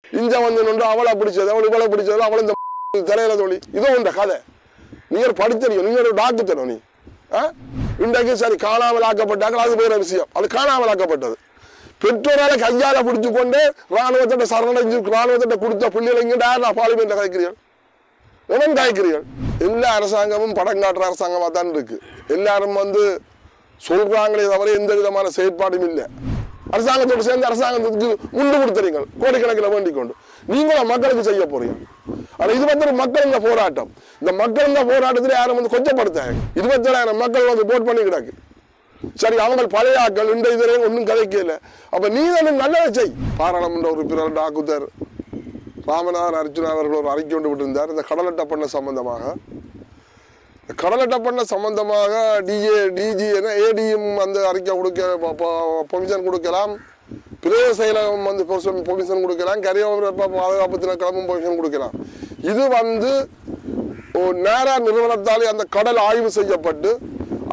இஞ்ச வந்து நின்று அவளை பிடிச்சது அவள் இவளை பிடிச்சது அவள் இந்த திரையில தோழி இதோ உண்ட கதை நீங்க படித்தறியும் நீங்க ஒரு டாக்டர் தரும் நீ இன்றைக்கு சரி காணாமல் ஆக்கப்பட்டார்கள் அது வேற விஷயம் அது காணாமல் ஆக்கப்பட்டது பெற்றோரால கையால பிடிச்சு கொண்டு ராணுவத்திட்ட சரணடைஞ்சு ராணுவத்திட்ட கொடுத்த பிள்ளைகள் இங்கிட்ட நான் பார்லிமெண்ட்ல கதைக்கிறீர்கள் எவன் கதைக்கிறீர்கள் எல்லா அரசாங்கமும் படம் காட்டுற அரசாங்கமா தான் இருக்கு எல்லாரும் வந்து சொல்றாங்களே தவிர எந்த விதமான செயற்பாடும் இல்லை அரசாங்கத்தோடு சேர்ந்து அரசாங்கத்துக்கு முண்டு கொடுத்துறீங்க கோடிக்கணக்கில் வேண்டிக் கொண்டு நீங்களும் மக்களுக்கு செய்ய போறீங்க ஆனா இது வந்து மக்கள் இந்த போராட்டம் இந்த மக்கள் இந்த போராட்டத்தில் யாரும் வந்து கொச்சப்படுத்தாங்க 27,000 மக்கள் வந்து போட் பண்ணி கிடக்கு சரி அவங்க பழைய ஆக்கள் இந்த இதுவரையும் ஒன்றும் கதைக்கல அப்ப நீ தானே நல்லதை செய் பாராளுமன்ற உறுப்பினர் டாக்குதர் ராமநாதன் அர்ஜுனா அவர்கள் ஒரு அறிக்கை கொண்டு விட்டிருந்தார் இந்த கடலட்ட பண்ண சம்பந்தமாக டிஜி ஏடியும் அந்த அறிக்கை கொடுக்க பெர்மிஷன் கொடுக்கலாம் பிரதேச செயலகம் வந்து பெர்மிஷன் கொடுக்கலாம் கரையோர பாதுகாப்பு திணைக்களமும் பெர்மிஷன் கொடுக்கலாம் இது வந்து நேரா நிறுவனத்தாலே அந்த கடல் ஆய்வு செய்யப்பட்டு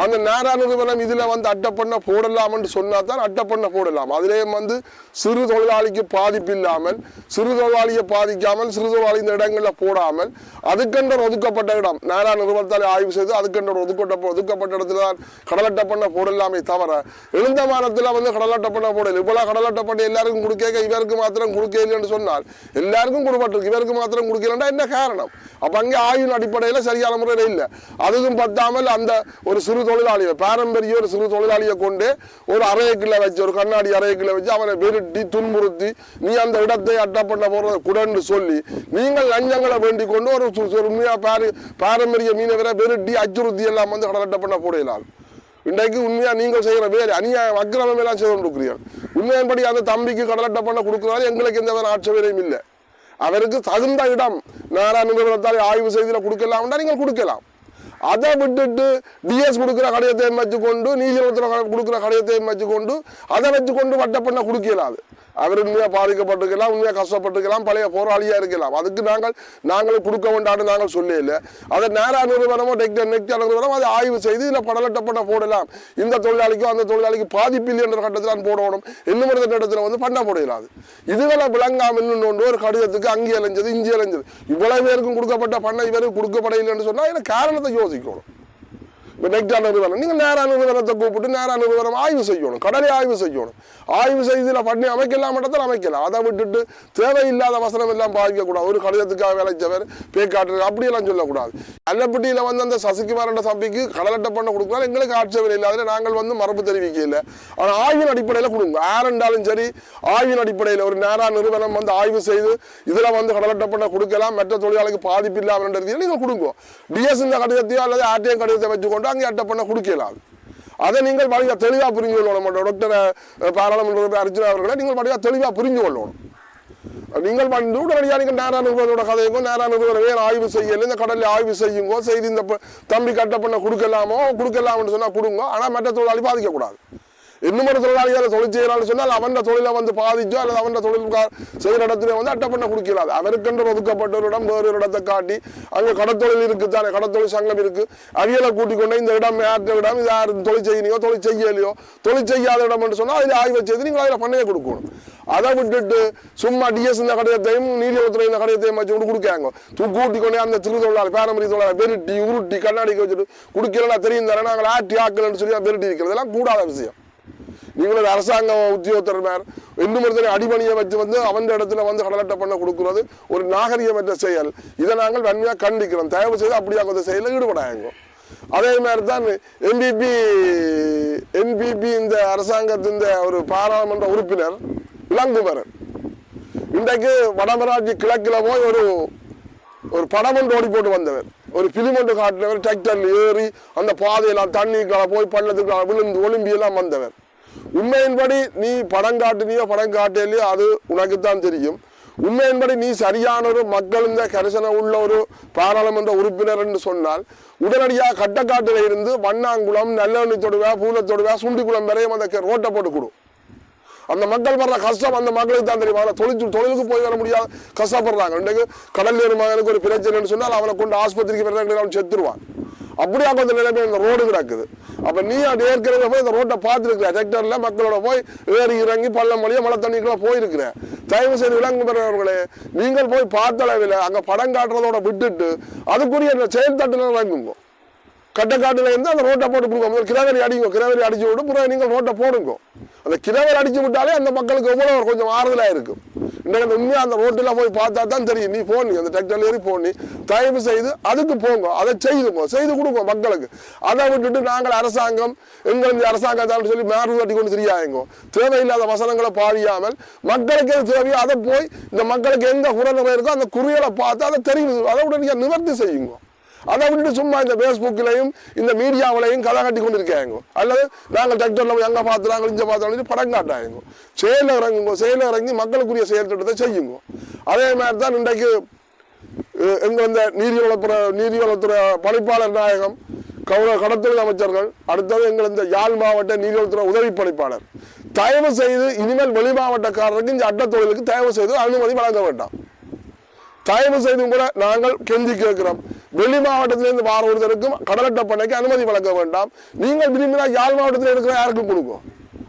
அந்த நேரா நிறுவனம் இதுல வந்து அட்டை பண்ண போடலாம்னு சொன்னா தான் அட்டை பண்ண போடலாம் அதுலேயும் வந்து சிறு தொழிலாளிக்கு பாதிப்பு இல்லாமல் சிறு தொழிலாளியை பாதிக்காமல் சிறு தொழிலாளி இந்த இடங்கள்ல போடாமல் அதுக்கென்ற ஒதுக்கப்பட்ட இடம் நேரா நிறுவனத்தாலே ஆய்வு செய்து அதுக்கென்ற ஒதுக்கப்பட்ட இடத்துல தான் கடலட்டை பண்ண போடலாமே தவிர எழுந்தமானத்துல வந்து கடலட்டை பண்ண போடல இவ்வளவு கடலட்டை பண்ணி எல்லாருக்கும் கொடுக்க இவருக்கு மாத்திரம் கொடுக்கலன்னு சொன்னால் எல்லாருக்கும் கொடுப்பட்டிருக்கு இவருக்கு மாத்திரம் கொடுக்கலன்னா என்ன காரணம் அப்ப அங்கே ஆய்வின் அடிப்படையில சரியான முறையில் இல்லை அதுவும் பத்தாமல் அந்த ஒரு சிறு தொழிலாளியை பாரம்பரிய ஒரு சிறு தொழிலாளியை கொண்டு ஒரு அறையக்குள்ள வச்சு ஒரு கண்ணாடி அறையக்குள்ள வச்சு அவனை விரட்டி துன்புறுத்தி நீ அந்த இடத்தை அட்டை பண்ண போறத குடன்னு சொல்லி நீங்கள் லஞ்சங்களை வேண்டிக் கொண்டு ஒரு உண்மையா பாரம்பரிய மீனவரை விரட்டி அச்சுறுத்தி எல்லாம் வந்து கடலட்டை பண்ண போடலாம் இன்றைக்கு உண்மையா நீங்கள் செய்யற வேலை அநியாயம் அக்கிரமம் எல்லாம் செய்து கொண்டிருக்கிறீர்கள் உண்மையின்படி அந்த தம்பிக்கு கடலட்டை பண்ண கொடுக்கிறாரு எங்களுக்கு எந்த ஆட்சேபனையும் இல்லை அவருக்கு தகுந்த இடம் நேரா நிறுவனத்தால் ஆய்வு செய்தில கொடுக்கலாம்னா நீங்கள் கொடுக்கலாம் அதை விட்டுட்டு டிஎஸ் கொடுக்குற கடிதத்தையும் வச்சுக்கொண்டு நீதிமன்றத்தில் கொடுக்குற கடிதத்தையும் வச்சுக்கொண்டு அதை வச்சுக்கொண்டு வட்ட பண்ண கொடுக்கலாது அவர் உண்மையாக பாதிக்கப்பட்டிருக்கலாம் உண்மையாக கஷ்டப்பட்டிருக்கலாம் பழைய போராளியாக இருக்கலாம் அதுக்கு நாங்கள் கொடுக்க வேண்டாம்னு நாங்கள் சொல்ல இல்லை அதை நேரா நிறுவனமோ நெக்டா நிறுவனம் அதை ஆய்வு செய்து இதில் படலட்ட பண்ண போடலாம் இந்த தொழிலாளிக்கும் அந்த தொழிலாளிக்கு பாதிப்பு இல்லை என்ற கட்டத்தில் போடணும் இன்னும் இடத்துல வந்து பண்ண போடலாது இதுகளை விளங்காமல் இன்னொன்று ஒரு கடிதத்துக்கு அங்கே அலைஞ்சது இஞ்சி அலைஞ்சது இவ்வளவு பேருக்கும் கொடுக்கப்பட்ட பண்ண இவருக்கு கொடுக்கப்படையில்லைன்னு சொன்னால் எனக்கு காரணத்தை யோசிக்கணும் நெக்டா நிறுவனம் நீங்கள் நேரா நிறுவனத்தை கூப்பிட்டு நேரா நிறுவனம் ஆய்வு செய்யணும் கடலை ஆய்வு செய்யணும் ஆய்வு செய்து பண்ணி அமைக்கலாம் இடத்தில் அமைக்கலாம் அதை விட்டுட்டு தேவையில்லாத வசனம் எல்லாம் பாதிக்கக்கூடாது ஒரு கடிதத்துக்காக விளைச்சவர் பேக்காட்டு அப்படியெல்லாம் சொல்லக்கூடாது அல்லப்பட்டியில் வந்து அந்த சசிகுமார் என்ற தம்பிக்கு கடலட்டை பண்ண கொடுக்கலாம் எங்களுக்கு ஆட்சேபனை இல்லாத நாங்கள் வந்து மரபு தெரிவிக்கல ஆனால் ஆய்வின் அடிப்படையில் கொடுங்க யாரென்றாலும் சரி ஆய்வின் அடிப்படையில் ஒரு நேரா நிறுவனம் வந்து ஆய்வு செய்து இதில் வந்து கடலட்டை பண்ண கொடுக்கலாம் மற்ற தொழிலாளிக்கு பாதிப்பு இல்லாமல் நீங்கள் கொடுங்க டிஎஸ் இந்த கடிதத்தையோ அல்லது ஆர்டிஎம் கடிதத்தை வச்சுக்கொண்டு அங்கே அட்டை பண்ண கொடுக்கலாம் அதை நீங்கள் படிக்க தெளிவாக புரிஞ்சு கொள்ளணும் டாக்டர் பாராளுமன்ற அர்ஜுனா அவர்களை நீங்கள் படிக்க தெளிவாக புரிஞ்சு கொள்ளணும் நீங்கள் வந்து உடனடியாக நீங்கள் நேரா நிறுவனத்தோட கதையுங்கோ நேரா நிறுவனம் வேறு ஆய்வு செய்யல இந்த கடலில் ஆய்வு செய்யுங்கோ செய்து இந்த தம்பி கட்ட பண்ண கொடுக்கலாம்னு சொன்னால் கொடுங்க ஆனால் மற்ற தொழிலாளி பாதிக்கக்கூடாது இன்னும் ஒரு தொழிலாளிகளை தொழில் செய்யறான்னு சொன்னால் அவன் தொழிலை வந்து பாதிச்சோ அல்லது அவன் தொழில் செய்கிற இடத்துல வந்து அட்டை பண்ண கொடுக்கிறாது அவருக்கென்று ஒதுக்கப்பட்ட ஒரு இடம் வேறு இடத்தை காட்டி அங்கே கடத்தொழில் இருக்குதானே கடத்தொழில் சங்கம் இருக்கு அவியலை கூட்டிக் கொண்டு இந்த இடம் யார்கிட்ட இடம் இது யார் தொழில் செய்யலையோ தொழில் செய்யலையோ தொழில் செய்யாத இடம் என்று சொன்னால் அதில் ஆய்வு செய்து நீங்கள் அதில் பண்ணையே கொடுக்கணும் அதை விட்டுட்டு சும்மா டிஎஸ் இந்த கடிதத்தையும் நீதித்துறை இந்த கடிதத்தையும் வச்சு கொண்டு கொடுக்காங்க கூட்டி கொண்டே அந்த சிறு தொழிலாளி பாரம்பரிய தொழிலாளி பெருட்டி உருட்டி கண்ணாடிக்கு வச்சுட்டு குடிக்கிறா தெரியும் தானே நாங்கள் ஆட்டி ஆக்கலன்னு சொல்லி பெருட்டி இருக்கிறது எல்லாம் கூடாத விஷயம் நீங்களும் அரசாங்க உத்தியோகத்தர் இன்னும் ஒருத்தனை அடிமணியை வச்சு வந்து அவன் இடத்துல வந்து கடலட்டை பண்ண கொடுக்கிறது ஒரு நாகரிகமற்ற செயல் இதை நாங்கள் வன்மையாக கண்டிக்கிறோம் தயவு செய்து அப்படியாக அந்த செயலில் ஈடுபடாங்க அதே மாதிரி தான் என்பிபி இந்த அரசாங்கத்தின் ஒரு பாராளுமன்ற உறுப்பினர் இளங்குமரன் இன்றைக்கு வடமராட்சி கிழக்கில் போய் ஒரு படம் ஒன்று ஓடி போட்டு வந்தவர் ஒரு பிலிம் ஒன்று காட்டினவர் டிராக்டர்ல ஏறி அந்த பாதையெல்லாம் தண்ணிக்கெல்லாம் போய் பள்ளத்துக்கு விழுந்து ஒலிம்பியெல்லாம் வந்தவர் உண்மையின்படி நீ படம் காட்டலையோ அது உனக்குத்தான் தெரியும் உண்மையின்படி நீ சரியான ஒரு மக்கள் இந்த கரிசன உள்ள ஒரு பாராளுமன்ற உறுப்பினர் என்று சொன்னால் உடனடியாக கட்டக்காட்டில் இருந்து வண்ணாங்குளம் நல்லெண்ணி தொடுவா பூலத்தொடுவா சுண்டிக்குளம் வரையும் அந்த ரோட்டை போட்டு கொடு அந்த மக்கள் படுற கஷ்டம் அந்த மக்களுக்கு தான் தெரியும். ஆனால் தொழிலுக்கு போய் வர முடியாது, கஷ்டப்படுறாங்க. இன்றைக்கு கடல்லேறு மகனுக்கு ஒரு பிரச்சனைன்னு சொன்னால் அவனை கொண்டு ஆஸ்பத்திரிக்கு பிறகு அவன் செத்துருவான். அப்படியா கொஞ்சம் நிலைமை இந்த ரோடு கிடக்குது. அப்போ நீ அது ஏற்கனவே போய் இந்த ரோட்டை பார்த்துருக்குற டிராக்டரில் மக்களோட போய் ஏறி இறங்கி பள்ளம் வழியாக மழை தண்ணிக்குள்ள போயிருக்கிறேன். தயவு செய்து விலங்கு பெறவர்களே, நீங்கள் போய் பார்த்தளவில் அங்கே படம் காட்டுறதோட விட்டுட்டு அதுக்குரிய செயல் தட்டில் இறங்குங்க. கட்டக்காட்டில் இருந்து அந்த ரோட்டை போட்டு கொடுங்க. கிரவரி அடிங்க, கிரவரி அடிச்சு விட்டு பிறகு நீங்கள் ரோட்டை போடுங்க. அந்த கிரவரி அடிச்சு விட்டாலே அந்த மக்களுக்கு எவ்வளோ கொஞ்சம் ஆறுதலாக இருக்கும். இன்றைக்கு அந்த உண்மையாக அந்த ரோட்டில் போய் பார்த்தா தான் தெரியும். நீ போனி அந்த டிராக்டர்ல ஏறி போனி தயவு செய்து அதுக்கு போங்க, அதை செய்து கொடுங்க மக்களுக்கு. அதை விட்டுட்டு நாங்கள் அரசாங்கம் எங்களுக்கு அரசாங்கத்தான்னு சொல்லி மேறு கட்டி கொண்டு தெரியாதுங்க. தேவையில்லாத வசனங்களை பாதியாமல் மக்களுக்கு எது தேவையோ அதை போய் இந்த மக்களுக்கு எந்த குறை இருக்கோ அந்த குறிகளை பார்த்து அதை தெரிவு அதை உடனே நிவர்த்தி செய்யுங்க. அதை விட்டுட்டு சும்மா இந்த ஃபேஸ்புக்கிலையும் இந்த மீடியாவிலையும் கதை கட்டி கொண்டு இருக்காங்க. அல்லது நாங்கள் டிராக்டரில் போய் அங்கே பார்த்துறாங்க இங்கே பார்த்தாங்க படம் காட்டாங்க. செயலில் இறங்குங்க, செயலில் இறங்கி மக்களுக்குரிய செயல் திட்டத்தை செய்யுங்க. அதே மாதிரி தான் இன்றைக்கு எங்கள் இந்த நீர்வளத்துறை பணிப்பாளர் நாயகம் கடத்தொழில் அமைச்சர்கள், அடுத்தது எங்கள் இந்த யாழ் மாவட்ட நீர்வளத்துறை உதவி பணிப்பாளர் தயவு செய்து இனிமேல் வெளி மாவட்டக்காரருக்கு இந்த அட்ட தொழிலுக்கு தயவு செய்து அனுமதி வழங்க வேண்டாம். தயவு செய்து கூட நாங்கள் கெஞ்சி கேட்கிறோம். வெளி மாவட்டத்திலிருந்து வார ஒருத்தருக்கும் கடலட்ட பண்ணைக்கு அனுமதி வழங்க வேண்டாம். நீங்கள் விரும்பினா யாழ் மாவட்டத்தில் இருக்கிற யாருக்கும் கொடுக்கும்.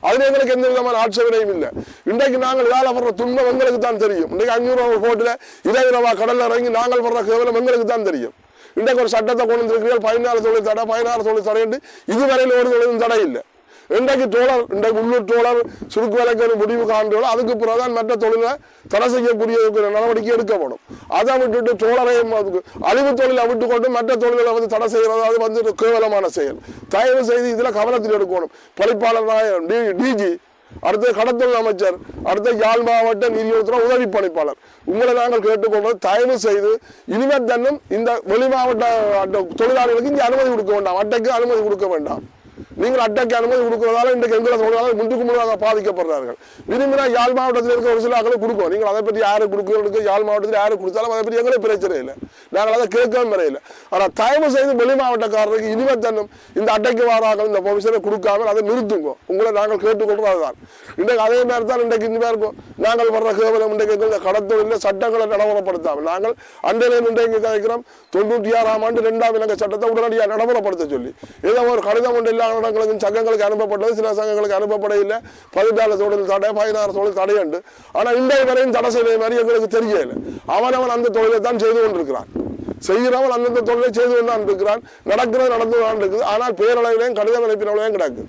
அதுல எங்களுக்கு எந்த விதமான ஆட்சேபனையும் இல்லை. இன்றைக்கு நாங்கள் இதால வர்ற துன்பம் எங்களுக்கு தான் தெரியும். இன்றைக்கு 500 ரூபா போட்டுல 20 ரூபா கடல்ல இறங்கி நாங்கள் வர்ற கேவலம் எங்களுக்கு தான் தெரியும். இன்றைக்கு ஒரு சட்டத்தை கொண்டு வந்திருக்கிறீர்கள் 14 தொழில் தடை 16 தொழில் தடை என்று இதுவரையில் ஒரு தொழிலும் தடை இல்லை. இன்றைக்கு தோழர் இன்றைக்கு உள்ளூர் தோழர் சுருக்கு வேலைக்கு முடிவு காண்றோம். அதுக்கு பிறகுதான் மற்ற தொழிலை தடை செய்யக்கூடிய நடவடிக்கை எடுக்கப்படும். அதை விட்டுட்டு தோழரையும் அழிவு தொழிலை விட்டு கொண்டு மற்ற தொழில்களை வந்து தடை செய்கிறது அது வந்து கேவலமான செயல். தயவு செய்து இதில் கவனத்தில் எடுக்கணும். பணிப்பாளர் டிஜி, அடுத்த கடத்தொழில் அமைச்சர், அடுத்த யாழ் மாவட்ட நீதித்துறை உதவி பணிப்பாளர், உங்களை நாங்கள் கேட்டுக்கொள்வது தயவு செய்து இனிமேல் தன்னும் இந்த வெளி மாவட்ட தொழிலாளர்களுக்கு இங்கே அனுமதி கொடுக்க வேண்டாம், அட்டைக்கு அனுமதி கொடுக்க வேண்டாம். நீங்கள் அட்டைக்கு அனுமதி கொடுக்கிறதால இன்றைக்கு எங்களை தொழிலாளர்கள் முன்னுக்கு முன்னாக பாதிக்கப்படுறார்கள். விரும்பினா யாழ் மாவட்டத்தில் இருக்கிற ஒரு சில ஆக்களை கொடுக்கும். நீங்கள் அதை பற்றி யாரை கொடுக்கிறதுக்கு யாழ் மாவட்டத்தில் யாரை கொடுத்தாலும் அதை பற்றி எங்களே பிரச்சனை இல்லை, நாங்கள் அதை கேட்கவும் வரையில்லை. ஆனால் தயவு செய்து வெளி மாவட்டக்காரருக்கு இனிமேல் தன்னும் இந்த அட்டைக்கு வாராக இந்த பொமிஷனை கொடுக்காமல் அதை நிறுத்துங்க. உங்களை நாங்கள் கேட்டுக்கொள்றது அதுதான். இன்றைக்கு அதே மாதிரி தான் இன்றைக்கு இந்த மாதிரி இருக்கும். நாங்கள் வர்ற கேவலம் இன்றைக்கு இந்த கடத்தொழில் சட்டங்களை நடைமுறைப்படுத்தாமல் நாங்கள் அண்டையில இன்றைக்கு கேட்கிறோம் 96ஆம் ஆண்டு 2ஆம் இலங்கை சட்டத்தை உடனடியாக நடைமுறைப்படுத்த சொல்லி ஏதோ ஒரு கடிதம் ஒன்று இல்லாத சங்கங்களுக்கு அனுப்பப்பட்டது, சில சங்கங்களுக்கு அனுப்பப்பட இல்லை. 14 தொழில் தடை 16 தொழில் தடை உண்டு. ஆனால் இன்றைய வரையும் தடை செய்த மாதிரி எங்களுக்கு தெரியல. அவன் அந்த தொழிலை தான் செய்து கொண்டிருக்கிறான். செய்கிறவன் அந்தந்த தொழிலை செய்து கொண்டு இருக்கிறான். நடக்கிறது நடந்து கொண்டு இருக்குது. ஆனால் பேரளவிலையும் கடிதம் அனுப்பினவளையும் கிடக்கு.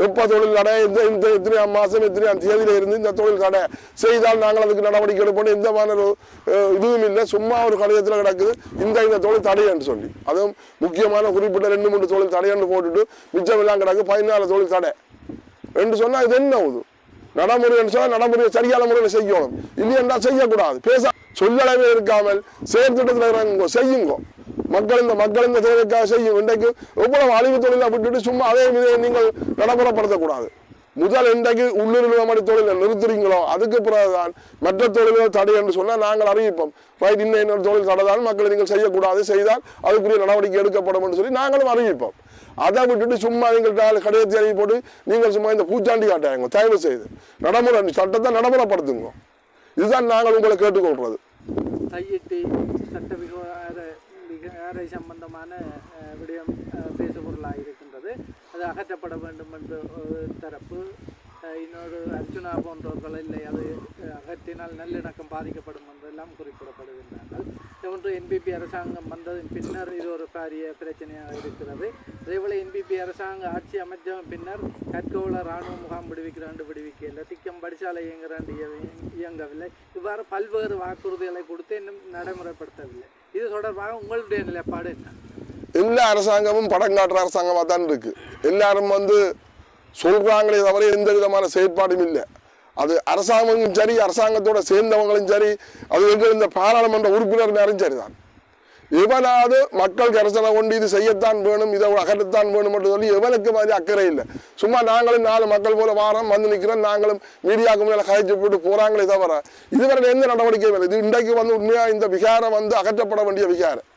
எப்போ தொழில் தடை இந்த இத்தனையாம் மாதம் இத்தனையாம் தேதியில இருந்து இந்த தொழில் தடை செய்தால் நாங்கள் அதுக்கு நடவடிக்கை எடுப்போம். எந்த மாதிரி இதுவும் இல்லை, சும்மா ஒரு கடிதத்தில் கிடக்குது இந்த தொழில் தடை என்று சொல்லி. அதுவும் முக்கியமான குறிப்பிட்ட 2-3 தொழில் தடை என்று போட்டுட்டு மிச்சம் எல்லாம் கிடக்கு 14 தொழில் தடை என்று சொன்னால் இது என்ன ஆகுது? நடைமுறை என்று சொன்னால் நடைமுறையை சரியான முறையில் செய்யணும், இல்லையென்றா செய்யக்கூடாது. பேச சொல்லளவே இருக்காமல் செயற்திட்டத்தில் இறங்குங்க, செய்யுங்க. மக்கள் இந்த தேவைக்காக செய்யும். இன்றைக்கு எவ்வளவு அழிவு தொழிலை விட்டுட்டு சும்மா அதே நீங்கள் நடைமுறைப்படுத்தக்கூடாது. முதல் இன்றைக்கு உள்ளூர் மாதிரி தொழிலை நிறுத்துறீங்களோ அதுக்கு பிறகுதான் மற்ற தொழில்கள் தடை என்று சொன்னால் நாங்கள் அறிவிப்போம். ரைட், இன்னொரு தொழில் தடைதான் மக்களை நீங்கள் செய்யக்கூடாது, செய்தால் அதுக்குரிய நடவடிக்கை எடுக்கப்படும் என்று சொல்லி நாங்களும் அறிவிப்போம். அதை விட்டுட்டு சும்மா நீங்கள் கடையத்தை அறிவி போட்டு நீங்கள் சும்மா இந்த பூச்சாண்டி காட்டாங்க. தயவு செய்து நடைமுறை சட்டத்தை நடைமுறைப்படுத்துங்க. இதுதான் நாங்கள் உங்களை கேட்டுக்கொள்றது. சட்ட சம்பந்தமான விடயம் பேசுபொருளாக இருக்கின்றது. அது அகற்றப்பட வேண்டும் என்று தரப்பு, இன்னொரு அர்ச்சுனா போன்றவர்கள் இல்லை அது அகற்றினால் நல்லிணக்கம் பாதிக்கப்படும் என்றெல்லாம் குறிப்பிடப்படுகின்றார்கள். ஒன்று என்பிபி அரசாங்கம் வந்ததின் பின்னர் இது ஒரு பாரிய பிரச்சனையாக இருக்கிறது. அதேபோல் என்பிபி அரசாங்க ஆட்சி அமைச்ச பின்னர் கற்கோள இராணுவ முகாம் விடுவிக்கவில்லை, திக்கம் படிசாலை இயங்கவில்லை. இவ்வாறு பல்வேறு வாக்குறுதிகளை கொடுத்து இன்னும் நடைமுறைப்படுத்தவில்லை. இது தொடர்பாக உங்களுடைய நிலைப்பாடு என்ன? எல்லா அரசாங்கமும் படம் காட்டுற அரசாங்கமாக தான் இருக்கு. எல்லாரும் சொல்றாங்களே தவிர எந்த விதமான செயற்பாடும் இல்லை. அது அரசாங்கமும் சரி, அரசாங்கத்தோட சேர்ந்தவங்களும் சரி, அது எங்கள் இந்த பாராளுமன்ற உறுப்பினர் சரிதான். எவனாவது மக்கள் கரசனை கொண்டு இது செய்யத்தான் வேணும், இதை அகற்றத்தான் வேணும் என்று சொல்லி எவனுக்கு மாதிரி அக்கறை இல்லை. சும்மா நாங்களும் 4 மக்கள் போல வாரம் வந்து நிற்கிறோம், நாங்களும் மீடியாவுக்கு மேலே கதைச்சு போட்டு போறாங்களே தவிர இதுவரை எந்த நடவடிக்கையும் இல்லை. இது இன்றைக்கு உண்மையா இந்த விகாரம் அகற்றப்பட வேண்டிய விகாரம்.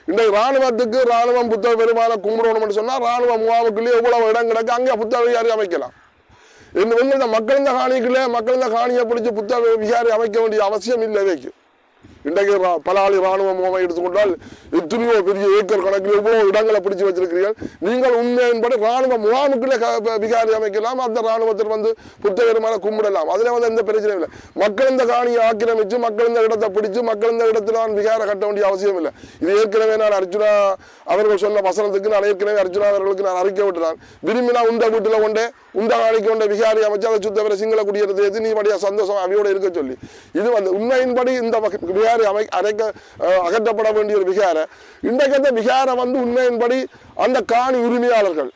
இன்றைக்கு ராணுவத்துக்கு ராணுவம் புத்தக பெருமான கும்பிடணும் சொன்னால் ராணுவ முகாமுக்குள்ளேயே எவ்வளவு இடம் கிடக்கு, அங்கே புத்தக விகாரி அமைக்கலாம். இந்த மக்கள் இந்த காணிக்குள்ள மக்கள் இந்த காணியை பிடிச்சி புத்த விகாரி அமைக்க வேண்டிய அவசியம் இல்லை வைக்கும். இன்றைக்கு பலாளி ராணுவ முகாமை எடுத்துக்கொண்டால் எத்தனையோ பெரிய ஏக்கர் கணக்கில் எவ்வளோ இடங்களை பிடிச்சு வச்சிருக்கிறீர்கள். நீங்கள் உண்மையின்படி ராணுவ முகாமுக்குள்ளே விகாரி அமைக்கலாம், அந்த ராணுவத்தில் வந்து புத்தகமான கும்பிடலாம். அதில் வந்து எந்த பிரச்சனையும் இல்லை. மக்கள் இந்த காணியை ஆக்கிரமித்து மக்கள் இந்த இடத்தை பிடிச்சு மக்கள் இந்த இடத்துல நான் விகார கட்ட வேண்டிய அவசியம் இல்லை. இது ஏற்கனவே நான் அர்ஜுனா அவர்கள் சொன்ன வசனத்துக்கு நான் ஏற்கனவே அர்ஜுனா அவர்களுக்கு நான் அறிக்கை விட்டுறான். விரும்பினா உண்ட வீட்டில் கொண்டே உண்ட காணிக்கு கொண்ட விகாரி அமைச்சு அதை சுத்தவரை சிங்கள குடியேறது எது நீ படியா சந்தோஷம் அவையோட இருக்க சொல்லி இது வந்து உண்மையின்படி இந்த அகற்றப்பட வேண்டிய ஒரு விகார. இன்றைக்கு அந்த விகார வந்து உண்மையின்படி அந்த காணி உரிமையாளர்கள்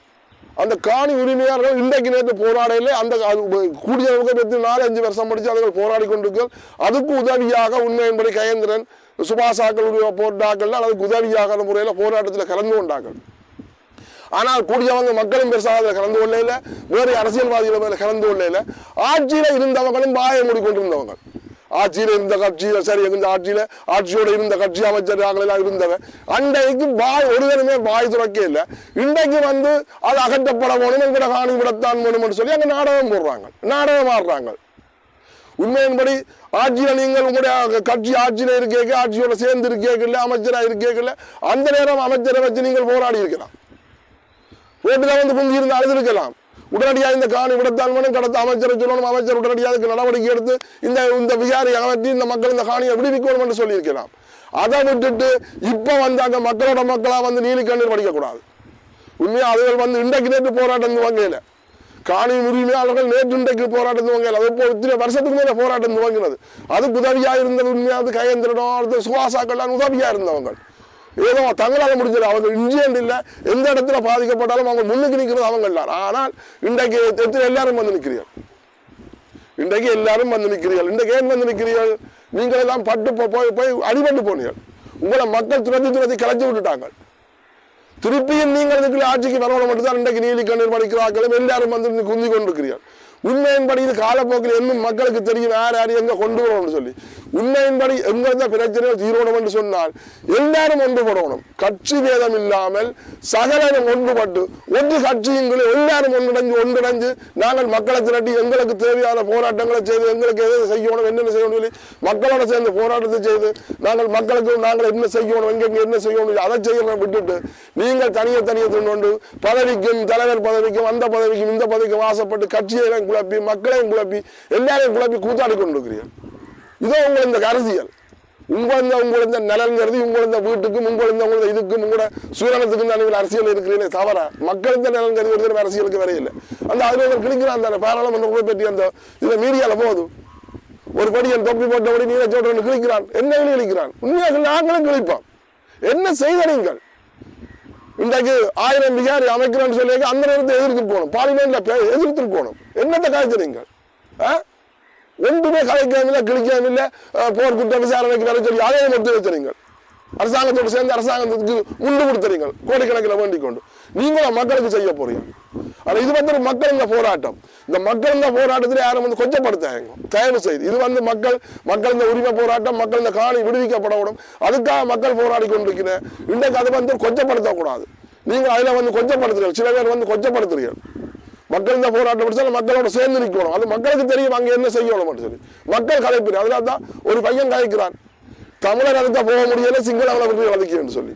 இன்றைக்கு நேற்று போராடையில அந்த கூடியவங்க 4-5 வருஷம் படிச்சு அதுகள் போராடி கொண்டிருக்கள். அதுக்கு உதவியாக உண்மையின்படி கயேந்திரன் சுபாசாக்கள் போட்டாக்கள் அதுக்கு உதவியாக முறையில் போராட்டத்தில் கலந்து கொண்டார்கள். ஆனால் கூடியவங்க மக்களும் பெருசாக கலந்து கொள்ளையில, வேறு அரசியல்வாதிகள் மேல கலந்து கொள்ளையில, ஆட்சியில இருந்தவங்களும் வாயை மூடிக்கொண்டிருந்தவங்க. ஆட்சியில இருந்த கட்சியில சரி இந்த ஆட்சியோட இருந்த கட்சி அமைச்சர்கள் எல்லாம் இருந்தவன் அன்றைக்கு ஒருவருமே வாய் துறக்கே இல்லை. இன்றைக்கு வந்து அது அகற்றப்பட வேணும் எங்கட காணி விடத்தான் வேணும்னு சொல்லி அங்க நாடகம் போடுறாங்க, நாடகம் ஆடுறாங்க. உண்மையின்படி ஆட்சியில நீங்கள் உங்களுடைய கட்சி ஆட்சியில இருக்கேங்க, ஆட்சியோட சேர்ந்து இருக்கேங்கல்ல, அமைச்சரா இருக்கேங்கல்ல, அந்த நேரம் அமைச்சரை வச்சு நீங்கள் போராடி இருக்கலாம், ரோட்டில் வந்து குந்தி இருந்து அழுதுருக்கலாம். உடனடியாக இந்த காணி விடத்தான் கடத்த அமைச்சரை சொல்லணும், அமைச்சர் உடனடியாக நடவடிக்கை எடுத்து இந்த விகாரி அகற்றி இந்த மக்கள் இந்த காணியை விடுவிக்கணும் என்று சொல்லியிருக்கலாம். அதை விட்டுட்டு இப்ப வந்து அங்க மக்களோட மக்களா வந்து நீலி கண்ணீர் படிக்கக்கூடாது. உண்மையா அதுகள் வந்து இன்றைக்கு நேற்று போராட்டம் துவங்கல, காணி உரிமையாளர்கள் நேற்று இன்றைக்கு போராட்டம் துவங்கல, அது இப்போ இத்தனை வருஷத்துக்கு மேல போராட்டம் துவங்கினது. அதுக்கு உதவியா இருந்தது உண்மையாவது கயேந்திரனோ சுகாசாக்கெல்லாம் உதவியா இருந்தவங்க. ஏதோ தங்களால் முடிஞ்சது, அவங்க இன்ஜியன்ட் இல்லை, எந்த இடத்துல பாதிக்கப்பட்டாலும் அவங்க முன்னுக்கு நிற்கிறது அவங்க இல்லை. ஆனால் இன்றைக்கு எல்லாரும் வந்து நிற்கிறீர்கள், இன்றைக்கு எல்லாரும் வந்து நிற்கிறீர்கள். இன்றைக்கு ஏன் வந்து நிற்கிறீர்கள்? நீங்கள் எல்லாம் பட்டு போய் அடிபட்டு போனீர்கள். உங்களை மக்கள் துரத்தி கலைச்சி விட்டுட்டாங்க. திருப்பியும் நீங்கள் இதுக்குள்ள ஆட்சிக்கு வரவணை மட்டும்தான் இன்றைக்கு நீலி கண்ணீர் படிக்கிறார்களும் எல்லாரும் வந்து குந்தி கொண்டிருக்கிறீர்கள். உண்மையின்படி இது காலப்போக்கில் இன்னும் மக்களுக்கு தெரியும் யார் யார் எங்க கொண்டு வரணும்னு சொல்லி. உண்மையின்படி எங்க இருந்த பிரச்சனைகள் தீரணும் என்று சொன்னால் எல்லாரும் ஒன்றுபடணும், கட்சி வேதம் இல்லாமல் சகலரும் ஒன்றுபட்டு ஒன்று கட்சியுங்களை எல்லாரும் ஒன்றிணைஞ்சு நாங்கள் மக்களை திரட்டி எங்களுக்கு தேவையான போராட்டங்களை செய்து எங்களுக்கு எதை செய்யணும் என்னென்ன செய்யணும் சொல்லி மக்களோட சேர்ந்து போராட்டத்தை செய்து நாங்கள் என்ன செய்யணும் எங்க என்ன செய்யணும் அதை செய்யணும் விட்டுட்டு நீங்கள் தனியே கொண்டு பதவிக்கும் தலைவர் பதவிக்கும் அந்த பதவிக்கும் இந்த பதவிக்கும் ஆசைப்பட்டு கட்சியை குழப்பி மக்களையும் குழப்பி எல்லாரையும் குழப்பி கூத்தாடி கொண்டிருக்கிறீர்கள். இதோ உங்கள் இந்த அரசியல் உங்கள நலன் கருதி உங்கள வீட்டுக்கும் உங்கள இதுக்கும் உங்களோட சூரணத்துக்கும் தான் நீங்கள் அரசியல் இருக்கிறீங்களே தவிர மக்களுக்கு நலன் கருதி ஒரு அரசியலுக்கு வரையில்லை. அந்த அதில் கிழிக்கிறான் அந்த பாராளுமன்ற பற்றி அந்த இதில் மீடியாவில் போதும் ஒரு படியன் தொப்பி போட்டபடி நீரை சோட்டை கிழிக்கிறான், என்ன கிழிக்கிறான். உண்மையாக நாங்களும் கிழிப்போம். என்ன செய்த நீங்கள் இன்றைக்கு 1000 விகாரி அமைக்கிறேன்னு சொல்லி அந்த நேரத்தை எதிர்த்து போகணும், பார்லிமெண்ட்ல எதிர்த்து போகணும். என்னத்தை காய்ச்சறீங்க? ஒன்றுமே கலைக்காம கிழிக்காம போர் குற்ற விசாரணைக்கு வர சொல்லி அதையும் எடுத்து வச்சுறீங்க. அரசாங்கத்தோடு சேர்ந்து அரசாங்கத்துக்கு முண்டு கொடுத்துறீங்க கோடிக்கணக்கில் வேண்டிக் கொண்டு. நீங்களும் மக்களுக்கு செய்ய போறீங்க. ஆனா இது வந்து மக்கள் இந்த போராட்டம், இந்த மக்கள் இந்த போராட்டத்தில் யாரும் வந்து கொச்சப்படுத்தாங்க தயவு செய்து. இது வந்து மக்கள் இந்த உரிமை போராட்டம், மக்கள் இந்த காணி விடுவிக்கப்படணும், அதுக்காக மக்கள் போராடி கொண்டிருக்கிறேன். இன்றைக்கு அதை வந்து கொச்சப்படுத்தக்கூடாது. நீங்கள் அதில் வந்து கொச்சப்படுத்துறீர்கள், சில பேர் வந்து கொச்சப்படுத்துறீர்கள். மக்கள் இந்த போராட்டம் படிச்சா மக்களோட சேர்ந்து நிற்கணும், அது மக்களுக்கு தெரியும் அங்கே என்ன செய்யணும் சொல்லி மக்கள் கலைப்பிடு. அதனால தான் ஒரு பையன் கலைக்கிறான், தமிழர் அதுக்கு போக முடியல சிங்களவனை பற்றி வதைக்கிறேன்னு சொல்லி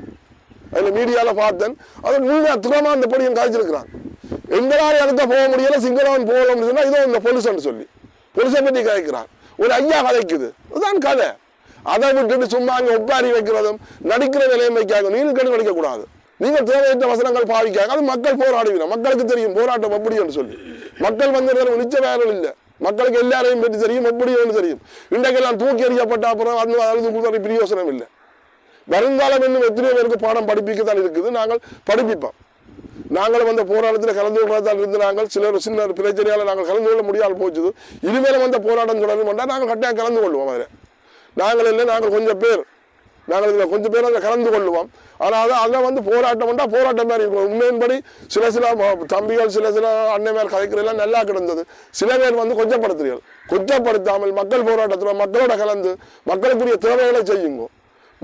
அதில் மீடியாவில் பார்த்தேன். அது முன்னே துறமா அந்த படியும் காய்ச்சிருக்கிறான். எங்களால் அதுக்கு போக முடியல சிங்களவன் போகணும்னு சொன்னா இதோ இந்த பொலிசன்னு சொல்லி பொலிசை பற்றி கலைக்கிறான். ஒரு ஐயா கலைக்குது, அதுதான் கதை. அதை விட்டுட்டு சும்மா அங்கே ஒப்பாரி வைக்கிறதும் நடிக்கிற நிலையம் வைக்காங்க. நீங்கள் கண்டு நடிக்கக்கூடாது, நீங்கள் தேவையற்ற வசனங்கள் பாவிக்காங்க. அது மக்கள் போராடுவீங்க, மக்களுக்கு தெரியும் போராட்டம் எப்படின்னு சொல்லி. மக்கள் வந்து நிச்சயம் இல்லை, மக்களுக்கு எல்லாரையும் பற்றி தெரியும், எப்படின்னு தெரியும். இன்றைக்கெல்லாம் தூக்கி எறியப்பட்ட அப்புறம் அந்த அழுது பிரயோசனம் இல்லை. வருங்காலம் இன்னும் எத்தனையோ பேருக்கு பாடம் படிப்பிக்கத்தான் இருக்குது. நாங்கள் படிப்பிப்போம். நாங்களும் அந்த போராட்டத்தில் கலந்து கொள்ளத்தான் இருந்து நாங்கள் சின்ன பிரச்சனையால் நாங்கள் கலந்து கொள்ள முடியாமல் போச்சுது. இனிமேலும் அந்த போராட்டம் தொடரும் கொண்டால் நாங்கள் கட்டாயம் கலந்து கொள்வோம். அதில் நாங்கள் இல்லை, நாங்கள் கொஞ்சம் பேர் அதில் கலந்து கொள்வோம். ஆனால் அதில் வந்து போராட்டம் பண்ணால் போராட்டம் மாதிரி இருக்கும். உண்மையின்படி சில தம்பிகள் சில அண்ணன் மேல் கதைக்கிறதெல்லாம் நல்லா கிடந்தது. சில பேர் வந்து கொச்சப்படுத்துறீர்கள். கொச்சப்படுத்தாமல் மக்கள் போராட்டத்தில் மக்களோட கலந்து மக்களுக்குரிய தேவைகளை செய்யுங்க.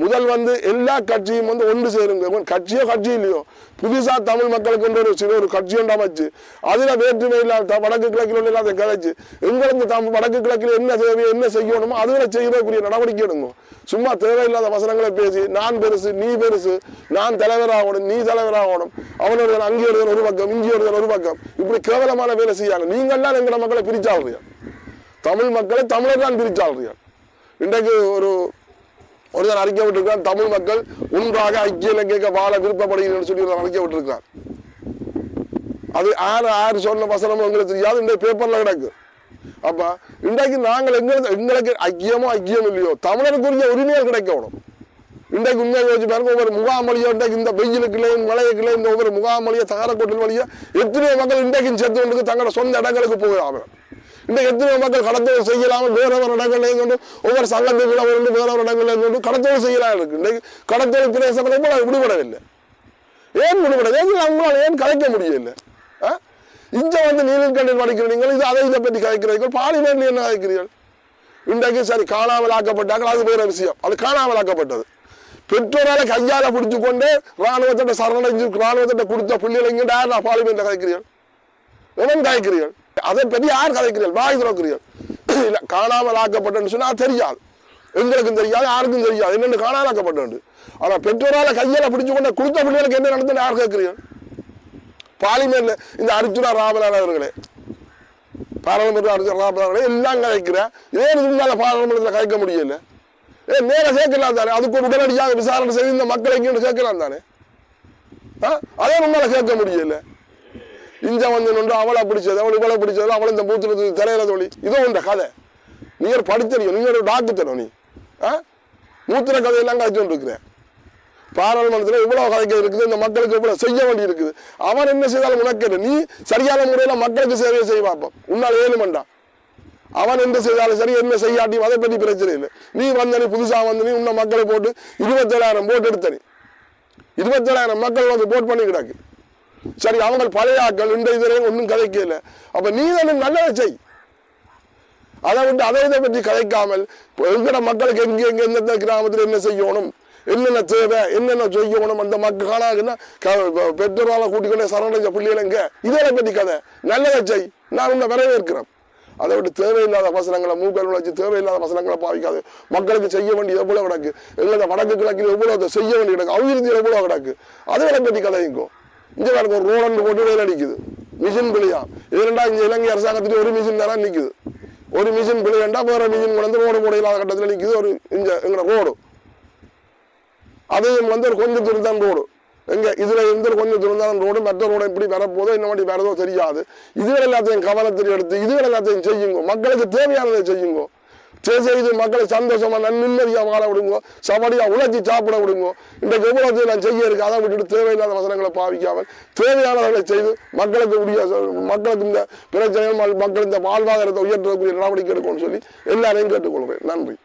முதல் வந்து எல்லா கட்சியும் வந்து ஒன்று சேருங்க. கட்சியோ கட்சி இல்லையோ புதுசா தமிழ் மக்களுக்கு ஒரு சில ஒரு கட்சி ஒன்று அமைச்சு அதுல வேற்றுமை இல்லாத வடக்கு கிழக்கில் இல்லாத கதைச்சு எங்களுக்கு வடக்கு கிழக்கில் என்ன தேவையோ என்ன செய்யணுமோ அதுல செய்யக்கூடிய நடவடிக்கை எடுங்க. சும்மா தேவையில்லாத வசனங்களை பேசி நான் பெருசு நீ பெருசு நான் தலைவராகணும் நீ தலைவராகணும் அவனோட அங்கே ஒரு பக்கம் இங்கே ஒரு பக்கம் இப்படி கேவலமான வேலை செய்யாங்க. நீங்கள்லாம் எங்களை மக்களை பிரிச்சாளுறீங்க. தமிழ் மக்களை தமிழர் தான் பிரிச்சாளுறீங்க. இன்றைக்கு ஒருத்தர் அறிக்கை விட்டிருக்கிறார், தமிழ் மக்கள் ஒன்றாக ஐக்கிய இலங்கைக்கு வாழ விருப்பப்படுகிறேன் சொல்லி அறிக்கை விட்டிருக்கிறார். அது யாரு சொன்ன வசனமும் எங்களுக்கு தெரியாது, இந்த பேப்பர்ல கிடக்கு. அப்ப இன்றைக்கு நாங்கள் எங்களுக்கு ஐக்கியமோ ஐக்கியம் இல்லையோ தமிழருக்குரிய உரிமைகள் கிடைக்கணும். இன்றைக்கு உண்மையை யோசிச்சு பாருங்க, ஒவ்வொரு முகாமொழியோ இன்றைக்கு இந்த வெயிலுக்குள்ளேயும் மழைக்குள்ளேயும் இந்த ஒவ்வொரு முகாமொழியோ தகரக்கோட்டில் வழியோ எத்தனையோ மக்கள் இன்றைக்கு செத்து கொண்டு தங்களோட சொந்த இடங்களுக்கு போகிறாங்க. இன்றைக்கு எத்தனையோ மக்கள் கடத்தல் செய்யலாமல் வேற ஒரு இடங்கள்ல இருந்து ஒவ்வொரு சங்கத்துக்குள்ள வேற ஒரு இடங்கள்ல இருந்து கடத்தல் செய்யலாம் இருக்கு. இன்றைக்கு கடத்தல் பிரதேசங்களும் கூட விடுபடவில்லை. ஏன் விடுபடவில்லை? அவங்களால ஏன் கலைக்க முடியல? இங்க வந்து நீலக்கண்ணில் படிக்கிறீங்க, இது அதை இதை பற்றி கலைக்கிறீர்கள். பார்லிமெண்ட்ல என்ன கலைக்கிறீர்கள்? இன்றைக்கு சரி காணாமல் ஆக்கப்பட்டார்கள், அது வேற விஷயம். அது காணாமல் ஆக்கப்பட்டது. பெற்றோரால கையால பிடிச்சு கொண்டு ராணுவத்திட்ட சரணடைஞ்சு ராணுவத்திட்ட கொடுத்த பிள்ளைகள் இங்க நான் பார்லிமெண்ட்ல கலைக்கிறீர்கள். எவன் கலைக்கிறீர்கள்? அதை பற்றி யார் கலைக்கிறீர்கள்? வாய் திறக்கிறீர்கள். இல்ல காணாமல் ஆக்கப்பட்டன்னு சொன்னா தெரியாது, எங்களுக்கும் தெரியாது, யாருக்கும் தெரியாது என்னென்னு காணாமல் ஆக்கப்பட்டு. ஆனா பெற்றோரால கையால பிடிச்சு கொண்டு கொடுத்த பிள்ளைகளுக்கு என்ன நடந்தது யார் கேட்கிறீர்கள்? பார்லிமெண்ட்ல இந்த அர்ஜுனா ராமநாதன் அவர்களே, பாராளுமன்ற அர்ஜுனா ராமநாதன் அவர்களே எல்லாம் கலைக்கிறேன். இதே முன்னால பாராளுமன்றத்தில் கலைக்க முடியல. நேர சேர்க்கலாம் தானே, அதுக்கு ஒரு உடனடியாக விசாரணை செய்து இந்த மக்களை இங்கே சேர்க்கலாம் தானே. அதே முன்னால சேர்க்க முடியல. இஞ்ச வந்து நின்று அவளை பிடிச்சது அவள் இவளை பிடிச்சது அவளை இந்த பூத்துல திரையில தோழி இதோ உண்ட கதை. நீங்க படித்தறியும், நீங்க ஒரு டாக்டர் தரும். நீ மூத்திர கதையெல்லாம் கதைச்சு இருக்கிறேன். பாராளுமன்றத்தில் இவ்வளவு கதைக்க இருக்குது, இந்த மக்களுக்கு இவ்வளவு செய்ய வேண்டி இருக்குது. அவன் என்ன செய்தாலும் உனக்கு நீ சரியான முறையில மக்களுக்கு சேவை செய்ய பார்ப்போம். உன்னால் ஏழுமண்டா அவன் என்ன செய்தாலும் சரி, என்ன செய்யாட்டியும் அதை பற்றி பிரச்சனை இல்லை. நீ வந்தனி புதுசா வந்து நீ உன்ன மக்களை போட்டு 27,000 போட்டு எடுத்தனி. 27,000 மக்கள் வந்து போட் பண்ணி கிடக்கு. சரி, அவங்க பழைய ஆக்கள் இந்த இதுலையும் ஒன்றும் கதைக்கல. அப்ப நீ தானே நல்லதை செய். அதை விட்டு அதை இதை பற்றி கதைக்காமல் எங்கட மக்களுக்கு எங்க எந்த கிராமத்தில் என்ன செய்யணும், என்னென்ன தேவை, என்னென்ன செய்யணும், அந்த மக்கள் காணாதுன்னா பெற்றோரால கூட்டிக்கொண்டே சரணடைஞ்ச பிள்ளைகள் எங்க இதை பற்றி கதை நல்லதை செய். நான் உன்னை வரவேற்கிறேன். அதை விட்டு தேவையில்லாத வசனங்களை மூக்கல் வச்சு தேவையில்லாத வசனங்களை பாவிக்காது. மக்களுக்கு செய்ய வேண்டிய எவ்வளவு கிடக்கு, எங்களோட வடக்கு கிழக்கில் எவ்வளவு செய்ய வேண்டிய கிடக்கு, அபிவிருத்தி எவ்வளவு கிடக்கு, அதை பற்றி கதைங்கோ. இங்க எனக்கு ஒரு ரோடு போட்டு வேலை அடிக்குது, மிஷின் பிள்ளையா. இதுண்டா இங்க இலங்கை அரசாங்கத்திலே ஒரு மிஷின் தானே நிக்குது. ஒரு மிஷின் பிள்ளைண்டா வேற மிஷின் கொண்டு ரோடு போட இல்லாத கட்டத்தில் நிக்குது. ஒரு இங்க எங்க ரோடு அதையும் வந்து ஒரு கொஞ்சம் தூரம் தான் ரோடு. எங்க இதுல இருந்து கொஞ்சம் தூரம் தான் ரோடு. மற்ற ரோடு எப்படி வரப்போதோ என்ன மாதிரி வரதோ தெரியாது. இதுகள் எல்லாத்தையும் கவனத்தில் எடுத்து இதுகள் எல்லாத்தையும் செய்யுங்க. மக்களுக்கு தேவையானதை செய்யுங்க. செய்து மக்களை சந்தோஷமா நிம்மதியா வாழ விடுங்க, சபடியா உழைச்சி சாப்பிட விடுங்க. இன்றைக்கு எவ்வளவு நான் செய்ய இருக்கு, அதை விட்டுட்டு தேவையில்லாத வசனங்களை பாவிக்காமல் தேவையானவர்களை செய்து மக்களுக்கு மக்களுக்கு இந்த பிரச்சனைகள் மக்கள் இந்த வாழ்வாதாரத்தை உயர்த்தக்கூடிய நடவடிக்கை எடுக்கணும்னு சொல்லி எல்லாரையும் கேட்டுக்கொள்கிறேன். நன்றி.